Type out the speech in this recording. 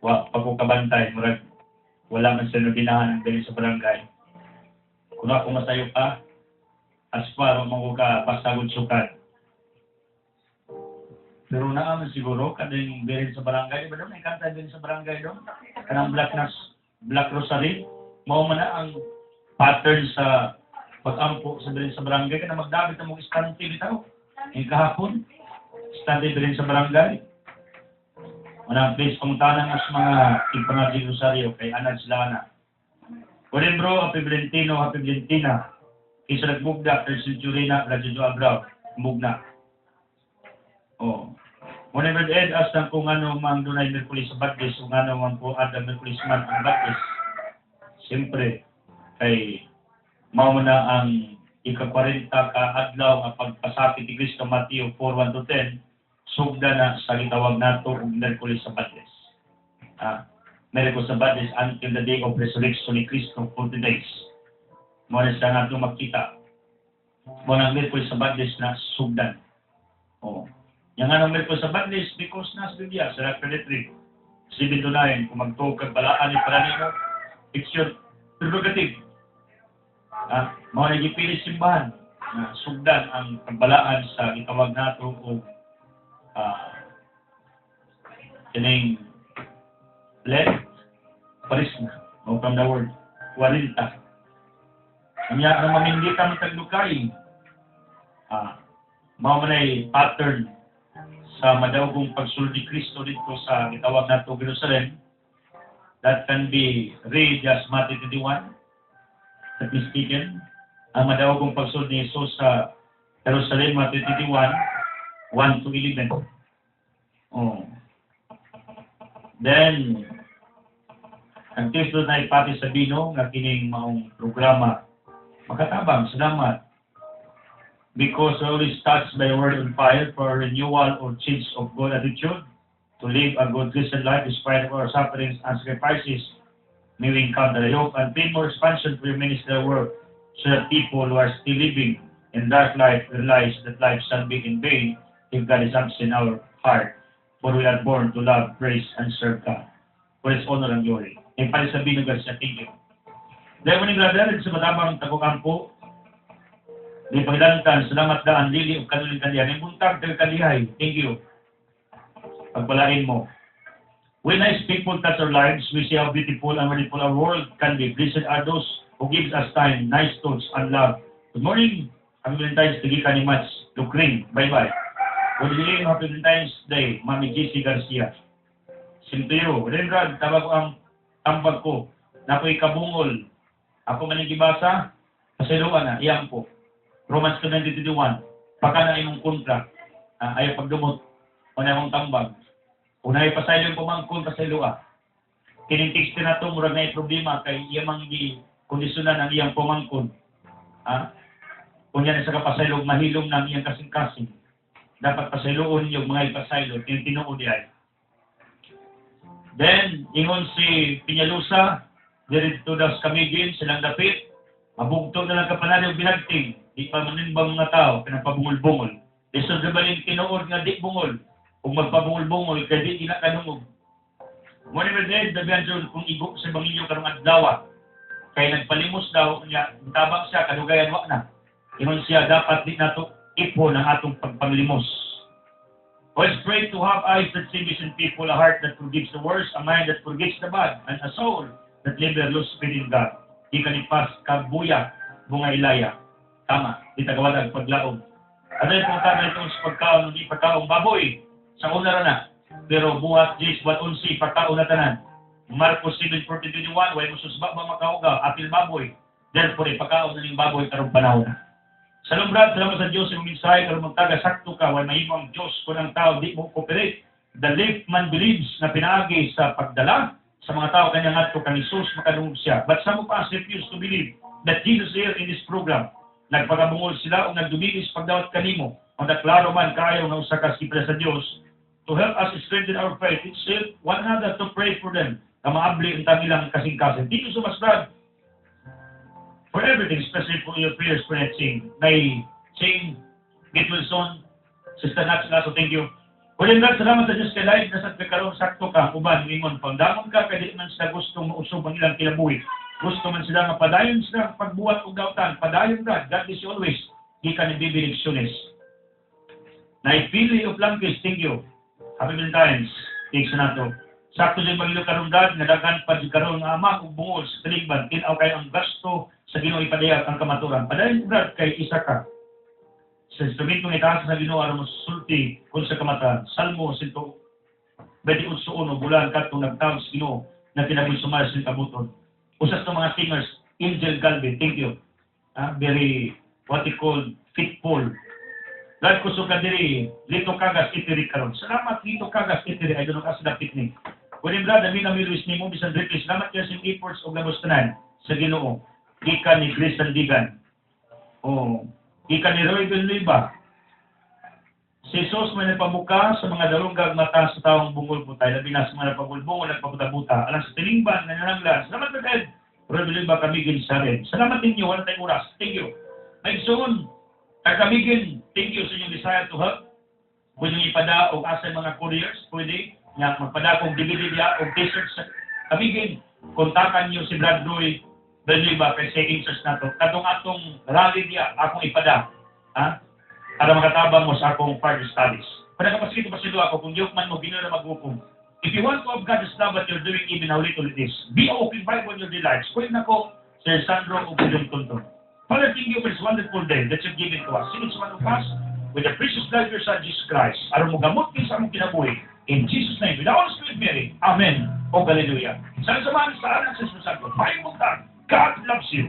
pag ko kabantay, murag, wala man sila binahan ng dali sa barangay. Kung ako masayo ka, as far mo ka pasagod sukat. Pero naaman siguro, kadang bilin sa barangay, di ba doon? May kanta bilin sa barangay doon? Kanang Black Rosary, mao man na ang pattern sa pag-ampo sa bilin sa barangay, kana magdabit ang mga istante bitaw. Yung kahapon, istante bilin sa barangay. Manang please, pangutanan mo sa mga ipangaging rosaryo kay Anad sila na. Kunin bro, Happy Valentino, Happy Valentina. Isa nagbugda, Third Century na, Radyo Abraw, mugna. Oh. Muna ba Ed, asang kung ano mang dunay Merkulis sa Batis, kung ano mang po ada Merkulis man ang Batis. Siyempre, kay mao na ang ika-40 ka adlaw ang pagpasakit ni Cristo Mateo 4:1-10, sugda na sa gitawag nato og Merkulis sa Batis. Merkulis sa Batis until the day of resurrection ni Cristo 40 days. Muna sa nga itong makita. Muna ang Merkulis sa Batis na sugdan. Oh. Yang anong Merkulis sa Batis because nas Biblia sa Revelation 7-9 kung magtuog kag balaan ni Paranino, it's your prerogative. Mao na gipili simbahan na sugdan ang pagbalaan sa gitawag nato og kining parisma o from the word 40. Kanya ang maminditan ng taglukay, mao man ay pattern sa madawgong pagsulod ni Kristo dito sa gitawag nato Jerusalem. That can be read as Matthew 21, that is taken. Ang madawgong pagsulod ni Jesus sa Jerusalem, Matthew 21, 1-11. Oh. Then, ang Kristo na ipati sa bino, nga kining maong programa, makatabang, salamat. Because always touched by the word on fire for renewal or change of good attitude, to live a good Christian life despite of our sufferings and sacrifices, may we encounter the hope and pay more expansion to your ministry work, so that people who are still living in dark life realize that life shall be in vain if God is absent in our heart, for we are born to love, praise, and serve God. For His honor and glory. Yung pala sabihin ng God siya, thank you. Dahil mo ni brother, sa matabang tagukan po, di pagdalantan, salamat daan, lili o kanuling kalihan. Yung buntag, kalihay, thank you. Pagpalain mo. When nice people touch our lives, we see how beautiful and wonderful our world can be. Blessed are those who gives us time, nice thoughts, and love. Good morning. Happy Valentine's Day, Kani Mats, Lukring. Bye-bye. Good evening, Happy Valentine's Day, Mami Jessie Garcia. Sintuyo, Renrad, tawag ko ang tambag ko. Napo'y kabungol. Ako manigibasa, pasiluan na, iyang po. Romans 9:21, pagka na imong kontra, ayaw pagdumot, una imong tambag. Unay pasaylo yung pumangkon, pasaylua. Kining text na ito, murag na yung problema, kay iyamang di kondisyonan ang iyang pumangkon. Kung yan sa kapasaylo, mahilom ng iyang kasing-kasing. Dapat pasayloon yung mga ipasaylo, tinuod yan. Then, ingon si Pinyalusa, dirito daw sa Camiguin, silang dapit, mabugto na lang kapanali yung binagting, di pa manimbang mga tao, pinapabungol-bungol. Isod gabalin tinuod nga di bungol, kung magpabungol-bungol, kaya di inakanungog. Muna ba din, dabihan dyan kung igo sa bangilyo karong adlawa, kaya nagpalimos daw, niya, tabang siya, kadugayan wak na. Ingon siya, dapat di nato ipo ng atong pagpanglimos. Let's pray to have eyes that see vision people, a heart that forgives the worst, a mind that forgets the bad, and a soul that live their lost faith in God. Di kalipas, kabuya, bunga ilaya. Tama, di tagawalag paglaog. Ano yung pangkana itong pagkaon, hindi pagkaong baboy, sa una na. Pero buhat, Jis, buhat unsi, pagkaon na tanan. Marcos 7:40-21, way mususba ba makauga, apil baboy. Therefore, pagkaon na ng baboy karong panahon na. Salom brad, salamat sa Diyos yung minsay, karong magtaga-sakto ka, way mahimo ang Diyos kung ang tao di mo cooperate. The lift man believes na pinaagi sa pagdala sa mga tao kanyang ato kang Isus makadungog siya. But some of us refuse to believe that Jesus here in this program. Nagpagabungol sila o nagdumigis pagdawat kanimo. Ang klaro man kayo na usa ka sipre sa Diyos to help us strengthen our faith. It's help one another to pray for them. Kamaabli ang tamilang kasing-kasing. Dito sa Masrad, for everything, especially for your prayers for that sing. May sing, Git Wilson, Sister Nax, so thank you. Ulit nga, salamat sa Diyos kay live na sa karoon sakto ka, uban, ingon, pagdamon ka, kaya di man sila gustong mausog ang ilang kinabuhi. Gusto man sila mapadayon sila pagbuhat o gautan, padayon ka, God is always, di ka ni bibileksyones. Naipili o plangkis, thank you. Happy Valentine's, thanks na nato. Sakto din magilo karong dad, nadagan pa di karoon nga ama o bungol sa talingban, tinaw kayo ang gasto sa Ginoo ipadayag ang kamaturan. Padayon brad kay isa ka. Sa instrumentong itaas sa Ginoo aron masulti kung sa kamatan. Salmo 121 bulan katong nagtawag sa Ginoo na tinaboy sumar sa kabuton. Usas ng mga singers, Angel Galvin, thank you. Very, what you call, fitful. Dahil ko suka diri, Lito Kagas Itiri karon. Salamat Lito Kagas Itiri, ay doon ka sa piknik. Kunin brad, amin ang miluis ni mo, bisan British. Salamat kayo sa efforts o gabustanan sa Ginoo. Ika ni Chris Sandigan. Ika ni Roy Villanueva. Si Jesus may nagpabuka sa mga dalunggag mata sa taong bungol po tayo. Labi na sa mga nagpabulbong o nagpabuta-buta. Alang sa tiningban, nanananglan. Salamat na kayo. Roy Villanueva kamigin sa rin. Salamat ninyo. Walang tayong oras. Thank you. May soon, kamigin. Thank you sa inyong desire to help. Kung yung ipada o asa mga couriers, pwede. Nga magpada kong DVD o t-shirts. Kamigin. Kontakan nyo si Brad Roy Villanueva kay sa insers na to. Katong rally niya, akong ipada. Para makatabang mo sa akong further studies. Para kapasito pa sila ako, kung yung man mo, ginoo na maghukom. If you want to have God's love what you're doing even how little it is, be open Bible in your delights. Kuhin na ko, Sir Sandro o Pudong Tonton. Father, thank you for this wonderful day that you've given to us. Sing each one of us with the precious blood of your Son, Jesus Christ. Aron mo gamot kayo sa among kinabuhi. In Jesus' name, with the Holy Spirit Mary. Amen. O Hallelujah. Sa samahan sa anak sa Espiritu Santo. May mutang. God loves you.